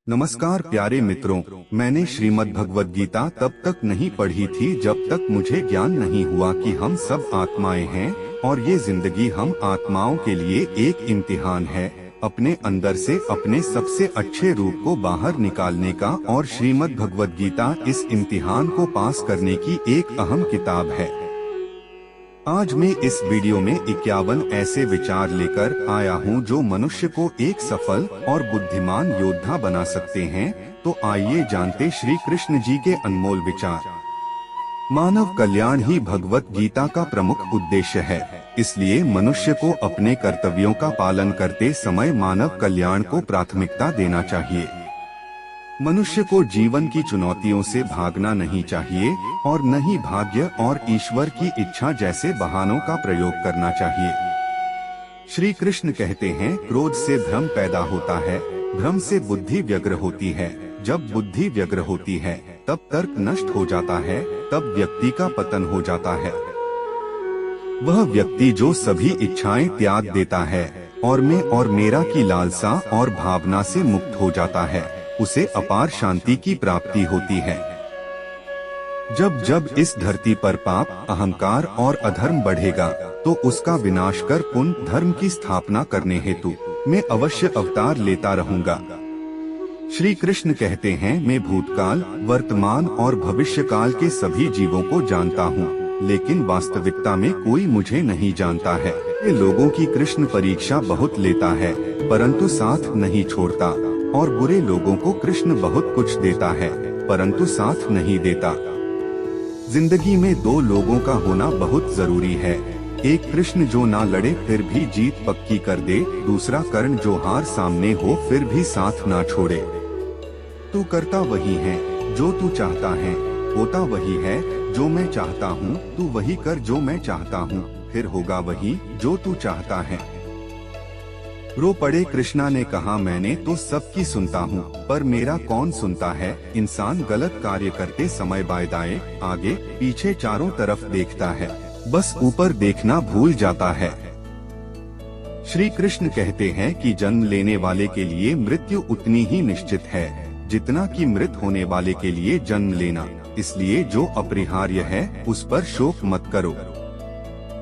नमस्कार प्यारे मित्रों, मैंने श्रीमद् भगवद गीता तब तक नहीं पढ़ी थी जब तक मुझे ज्ञान नहीं हुआ कि हम सब आत्माएं हैं और ये जिंदगी हम आत्माओं के लिए एक इम्तिहान है, अपने अंदर से अपने सबसे अच्छे रूप को बाहर निकालने का। और श्रीमद् भगवद गीता इस इम्तिहान को पास करने की एक अहम किताब है। आज मैं इस वीडियो में 51 ऐसे विचार लेकर आया हूँ जो मनुष्य को एक सफल और बुद्धिमान योद्धा बना सकते हैं। तो आइए जानते श्री कृष्ण जी के अनमोल विचार। मानव कल्याण ही भगवत गीता का प्रमुख उद्देश्य है, इसलिए मनुष्य को अपने कर्तव्यों का पालन करते समय मानव कल्याण को प्राथमिकता देना चाहिए। मनुष्य को जीवन की चुनौतियों से भागना नहीं चाहिए और न ही भाग्य और ईश्वर की इच्छा जैसे बहानों का प्रयोग करना चाहिए। श्री कृष्ण कहते हैं, क्रोध से भ्रम पैदा होता है, भ्रम से बुद्धि व्यग्र होती है, जब बुद्धि व्यग्र होती है तब तर्क नष्ट हो जाता है, तब व्यक्ति का पतन हो जाता है। वह व्यक्ति जो सभी इच्छाएं त्याग देता है और मैं और मेरा की लालसा और भावना से मुक्त हो जाता है, उसे अपार शांति की प्राप्ति होती है। जब जब इस धरती पर पाप, अहंकार और अधर्म बढ़ेगा तो उसका विनाश कर पुण्य धर्म की स्थापना करने हेतु मैं अवश्य अवतार लेता रहूंगा। श्री कृष्ण कहते हैं, मैं भूतकाल, वर्तमान और भविष्य काल के सभी जीवों को जानता हूँ, लेकिन वास्तविकता में कोई मुझे नहीं जानता है। ये लोगों की कृष्ण परीक्षा बहुत लेता है परंतु साथ नहीं छोड़ता, और बुरे लोगों को कृष्ण बहुत कुछ देता है परंतु साथ नहीं देता। जिंदगी में दो लोगों का होना बहुत जरूरी है, एक कृष्ण जो ना लड़े फिर भी जीत पक्की कर दे, दूसरा कर्ण जो हार सामने हो फिर भी साथ ना छोड़े। तू करता वही है जो तू चाहता है, होता वही है जो मैं चाहता हूँ, तू वही कर जो मैं चाहता हूँ, फिर होगा वही जो तू चाहता है। रो पड़े कृष्णा ने कहा, मैंने तो सबकी सुनता हूँ पर मेरा कौन सुनता है। इंसान गलत कार्य करते समय बाएं दाएं, आगे पीछे चारों तरफ देखता है, बस ऊपर देखना भूल जाता है। श्री कृष्ण कहते हैं कि जन्म लेने वाले के लिए मृत्यु उतनी ही निश्चित है जितना कि मृत होने वाले के लिए जन्म लेना, इसलिए जो अपरिहार्य है उस पर शोक मत करो।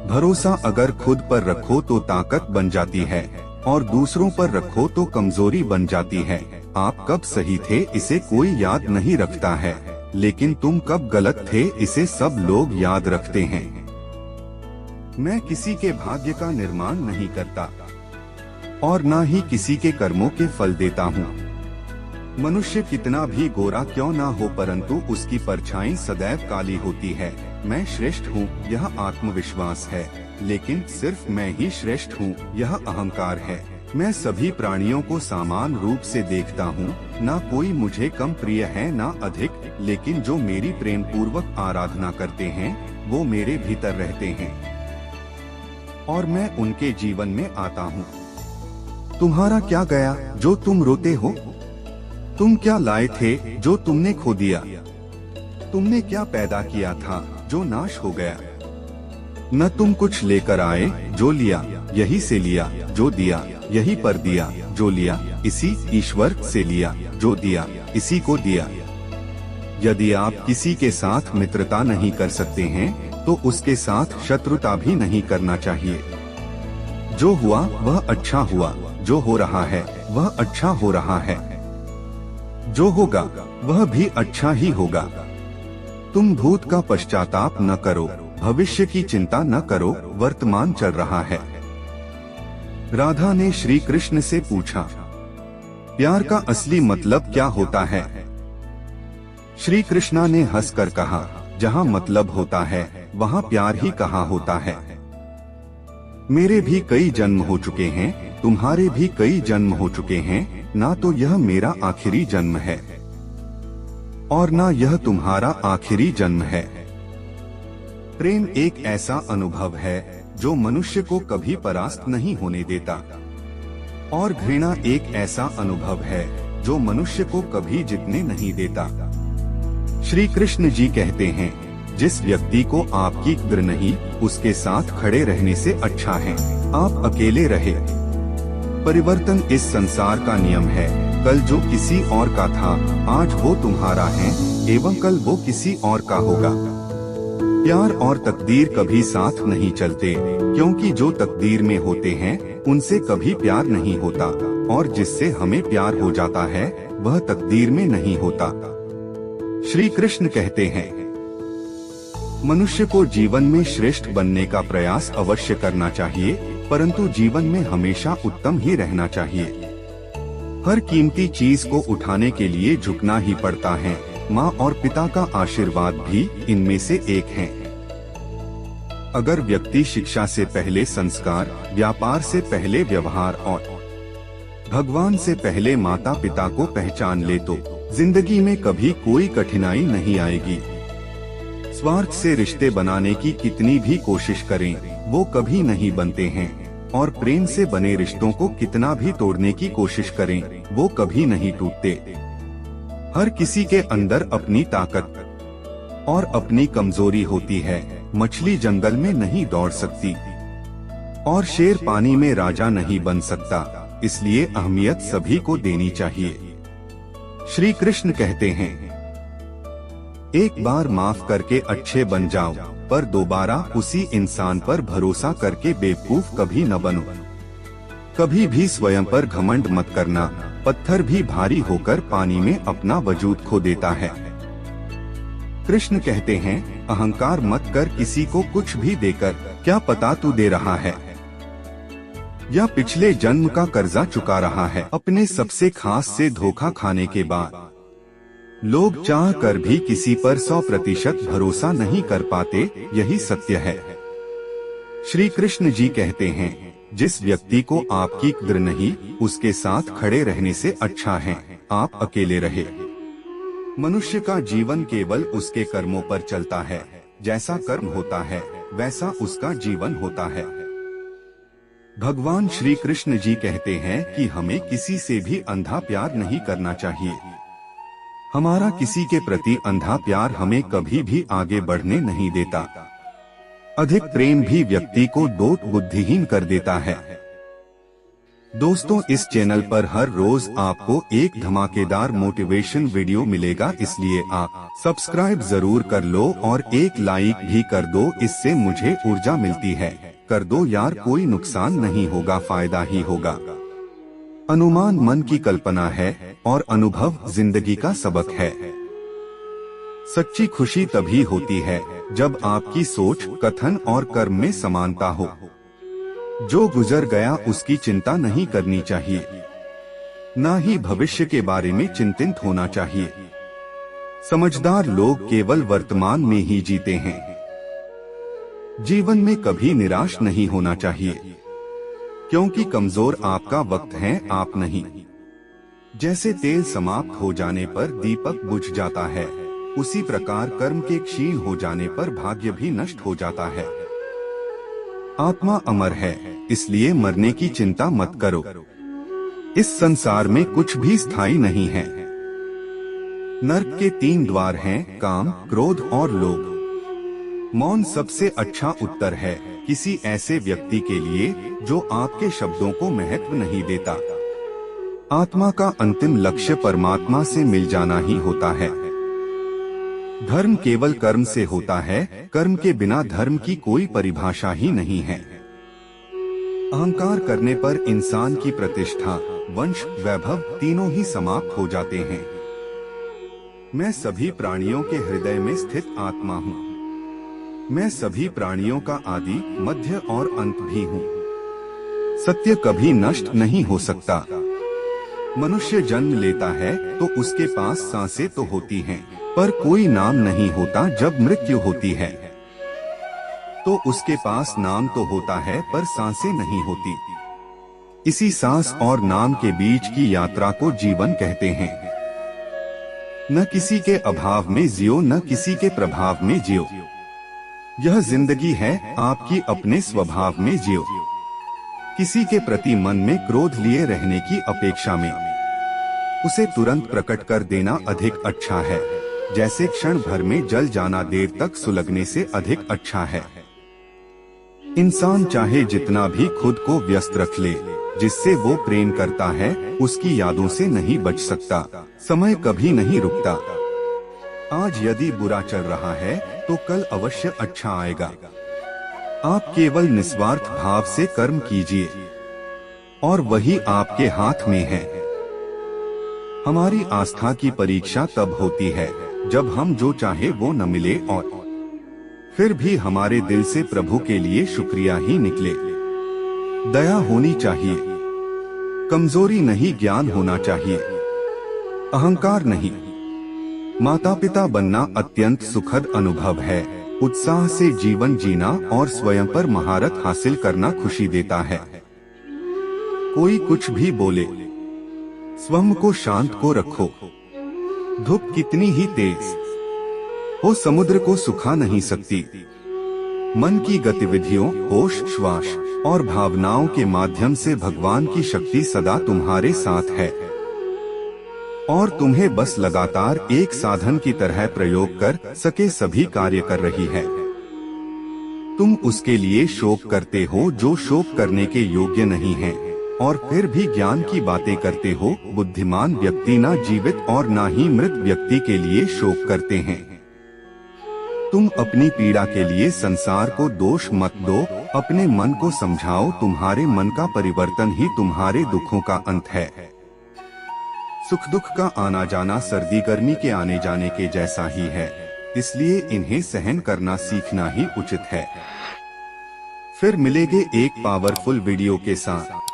भरोसा अगर खुद पर रखो तो ताकत बन जाती है और दूसरों पर रखो तो कमजोरी बन जाती है। आप कब सही थे इसे कोई याद नहीं रखता है, लेकिन तुम कब गलत थे इसे सब लोग याद रखते हैं। मैं किसी के भाग्य का निर्माण नहीं करता और न ही किसी के कर्मों के फल देता हूँ। मनुष्य कितना भी गोरा क्यों ना हो परंतु उसकी परछाई सदैव काली होती है। मैं श्रेष्ठ हूँ यह आत्मविश्वास है, लेकिन सिर्फ मैं ही श्रेष्ठ हूँ यह अहंकार है। मैं सभी प्राणियों को समान रूप से देखता हूँ, ना कोई मुझे कम प्रिय है ना अधिक, लेकिन जो मेरी प्रेम पूर्वक आराधना करते हैं वो मेरे भीतर रहते हैं और मैं उनके जीवन में आता हूँ। तुम्हारा क्या गया जो तुम रोते हो? तुम क्या लाए थे जो तुमने खो दिया? तुमने क्या पैदा किया था जो नाश हो गया? न तुम कुछ लेकर आए, जो लिया यही से लिया, जो दिया यही पर दिया, जो लिया इसी ईश्वर से लिया, जो दिया इसी को दिया। यदि आप किसी के साथ मित्रता नहीं कर सकते हैं तो उसके साथ शत्रुता भी नहीं करना चाहिए। जो हुआ वह अच्छा हुआ, जो हो रहा है वह अच्छा हो रहा है, जो होगा वह भी अच्छा ही होगा। तुम भूत का पश्चाताप न करो, भविष्य की चिंता न करो, वर्तमान चल रहा है। राधा ने श्री कृष्ण से पूछा, प्यार का असली मतलब क्या होता है? श्री कृष्णा ने हंसकर कहा, जहाँ मतलब होता है वहाँ प्यार ही कहाँ होता है। मेरे भी कई जन्म हो चुके हैं, तुम्हारे भी कई जन्म हो चुके हैं, ना तो यह मेरा आखिरी जन्म है और ना यह तुम्हारा आखिरी जन्म है। प्रेम एक ऐसा अनुभव है जो मनुष्य को कभी परास्त नहीं होने देता और घृणा एक ऐसा अनुभव है जो मनुष्य को कभी जीतने नहीं देता। श्री कृष्ण जी कहते हैं, जिस व्यक्ति को आपकी कद्र नहीं उसके साथ खड़े रहने से अच्छा है आप अकेले रहे। परिवर्तन इस संसार का नियम है, कल जो किसी और का था आज वो तुम्हारा है एवं कल वो किसी और का होगा। प्यार और तकदीर कभी साथ नहीं चलते, क्योंकि जो तकदीर में होते हैं उनसे कभी प्यार नहीं होता, और जिससे हमें प्यार हो जाता है वह तकदीर में नहीं होता। श्री कृष्ण कहते हैं, मनुष्य को जीवन में श्रेष्ठ बनने का प्रयास अवश्य करना चाहिए, परंतु जीवन में हमेशा उत्तम ही रहना चाहिए। हर कीमती चीज को उठाने के लिए झुकना ही पड़ता है। माँ और पिता का आशीर्वाद भी इनमें से एक है। अगर व्यक्ति शिक्षा से पहले संस्कार, व्यापार से पहले व्यवहार और भगवान से पहले माता पिता को पहचान ले तो जिंदगी में कभी कोई कठिनाई नहीं आएगी। स्वार्थ से रिश्ते बनाने की कितनी भी कोशिश करें वो कभी नहीं बनते हैं, और प्रेम से बने रिश्तों को कितना भी तोड़ने की कोशिश करें वो कभी नहीं टूटते। हर किसी के अंदर अपनी ताकत और अपनी कमजोरी होती है। मछली जंगल में नहीं दौड़ सकती और शेर पानी में राजा नहीं बन सकता, इसलिए अहमियत सभी को देनी चाहिए। श्री कृष्ण कहते हैं, एक बार माफ करके अच्छे बन जाओ, पर दोबारा उसी इंसान पर भरोसा करके बेवकूफ कभी न बनो। कभी भी स्वयं पर घमंड मत करना, पत्थर भी भारी होकर पानी में अपना वजूद खो देता है। कृष्ण कहते हैं, अहंकार मत कर किसी को कुछ भी देकर, क्या पता तू दे रहा है या पिछले जन्म का कर्जा चुका रहा है। अपने सबसे खास से धोखा खाने के बाद लोग चाह कर भी किसी पर 100% भरोसा नहीं कर पाते, यही सत्य है। श्री कृष्ण जी कहते हैं, जिस व्यक्ति को आपकी कद्र नहीं उसके साथ खड़े रहने से अच्छा है आप अकेले रहे। मनुष्य का जीवन केवल उसके कर्मों पर चलता है, जैसा कर्म होता है वैसा उसका जीवन होता है। भगवान श्री कृष्ण जी कहते हैं कि हमें किसी से भी अंधा प्यार नहीं करना चाहिए। हमारा किसी के प्रति अंधा प्यार हमें कभी भी आगे बढ़ने नहीं देता। अधिक प्रेम भी व्यक्ति को दोट बुद्धिहीन कर देता है। दोस्तों, इस चैनल पर हर रोज आपको एक धमाकेदार मोटिवेशन वीडियो मिलेगा, इसलिए आप सब्सक्राइब जरूर कर लो और एक लाइक भी कर दो, इससे मुझे ऊर्जा मिलती है। कर दो यार, कोई नुकसान नहीं होगा, फायदा ही होगा। अनुमान मन की कल्पना है और अनुभव जिंदगी का सबक है। सच्ची खुशी तभी होती है जब आपकी सोच, कथन और कर्म में समानता हो। जो गुजर गया उसकी चिंता नहीं करनी चाहिए, न ही भविष्य के बारे में चिंतित होना चाहिए। समझदार लोग केवल वर्तमान में ही जीते हैं। जीवन में कभी निराश नहीं होना चाहिए, क्योंकि कमजोर आपका वक्त है, आप नहीं। जैसे तेल समाप्त हो जाने पर दीपक बुझ जाता है, उसी प्रकार कर्म के क्षीण हो जाने पर भाग्य भी नष्ट हो जाता है। आत्मा अमर है, इसलिए मरने की चिंता मत करो। इस संसार में कुछ भी स्थायी नहीं है। नर्क के 3 द्वार हैं, काम, क्रोध और लोभ। मौन सबसे अच्छा उत्तर है किसी ऐसे व्यक्ति के लिए जो आपके शब्दों को महत्व नहीं देता। आत्मा का अंतिम लक्ष्य परमात्मा से मिल जाना ही होता है। धर्म केवल कर्म से होता है, कर्म के बिना धर्म की कोई परिभाषा ही नहीं है। अहंकार करने पर इंसान की प्रतिष्ठा, वंश, वैभव तीनों ही समाप्त हो जाते हैं। मैं सभी प्राणियों के हृदय में स्थित आत्मा हूँ। मैं सभी प्राणियों का आदि, मध्य और अंत भी हूँ। सत्य कभी नष्ट नहीं हो सकता। मनुष्य जन्म लेता है तो उसके पास सांसें तो होती हैं, पर कोई नाम नहीं होता। जब मृत्यु होती है तो उसके पास नाम तो होता है पर सांसें नहीं होती। इसी सांस और नाम के बीच की यात्रा को जीवन कहते हैं। न किसी के अभाव में जियो, न किसी के प्रभाव में जियो। यह जिंदगी है, आपकी अपने स्वभाव में जियो। किसी के प्रति मन में क्रोध लिए रहने की अपेक्षा में उसे तुरंत प्रकट कर देना अधिक अच्छा है। जैसे क्षण भर में जल जाना देर तक सुलगने से अधिक अच्छा है। इंसान चाहे जितना भी खुद को व्यस्त रख ले, जिससे वो प्रेम करता है उसकी यादों से नहीं बच सकता। समय कभी नहीं रुकता। आज यदि बुरा चल रहा है तो कल अवश्य अच्छा आएगा। आप केवल निस्वार्थ भाव से कर्म कीजिए और वही आपके हाथ में है। हमारी आस्था की परीक्षा तब होती है जब हम जो चाहे वो न मिले और फिर भी हमारे दिल से प्रभु के लिए शुक्रिया ही निकले। दया होनी चाहिए, कमजोरी नहीं, ज्ञान होना चाहिए, अहंकार नहीं। माता पिता बनना अत्यंत सुखद अनुभव है। उत्साह से जीवन जीना और स्वयं पर महारत हासिल करना खुशी देता है। कोई कुछ भी बोले, स्वयं को शांत को रखो। धूप कितनी ही तेज हो समुद्र को सुखा नहीं सकती। मन की गतिविधियों, होश, श्वास और भावनाओं के माध्यम से भगवान की शक्ति सदा तुम्हारे साथ है और तुम्हें बस लगातार एक साधन की तरह प्रयोग कर सके सभी कार्य कर रही है। तुम उसके लिए शोक करते हो जो शोक करने के योग्य नहीं है और फिर भी ज्ञान की बातें करते हो। बुद्धिमान व्यक्ति ना जीवित और ना ही मृत व्यक्ति के लिए शोक करते हैं। तुम अपनी पीड़ा के लिए संसार को दोष मत दो, अपने मन को समझाओ। तुम्हारे मन का परिवर्तन ही तुम्हारे दुखों का अंत है। सुख दुख का आना जाना सर्दी गर्मी के आने जाने के जैसा ही है, इसलिए इन्हें सहन करना सीखना ही उचित है। फिर मिलेंगे एक पावरफुल वीडियो के साथ।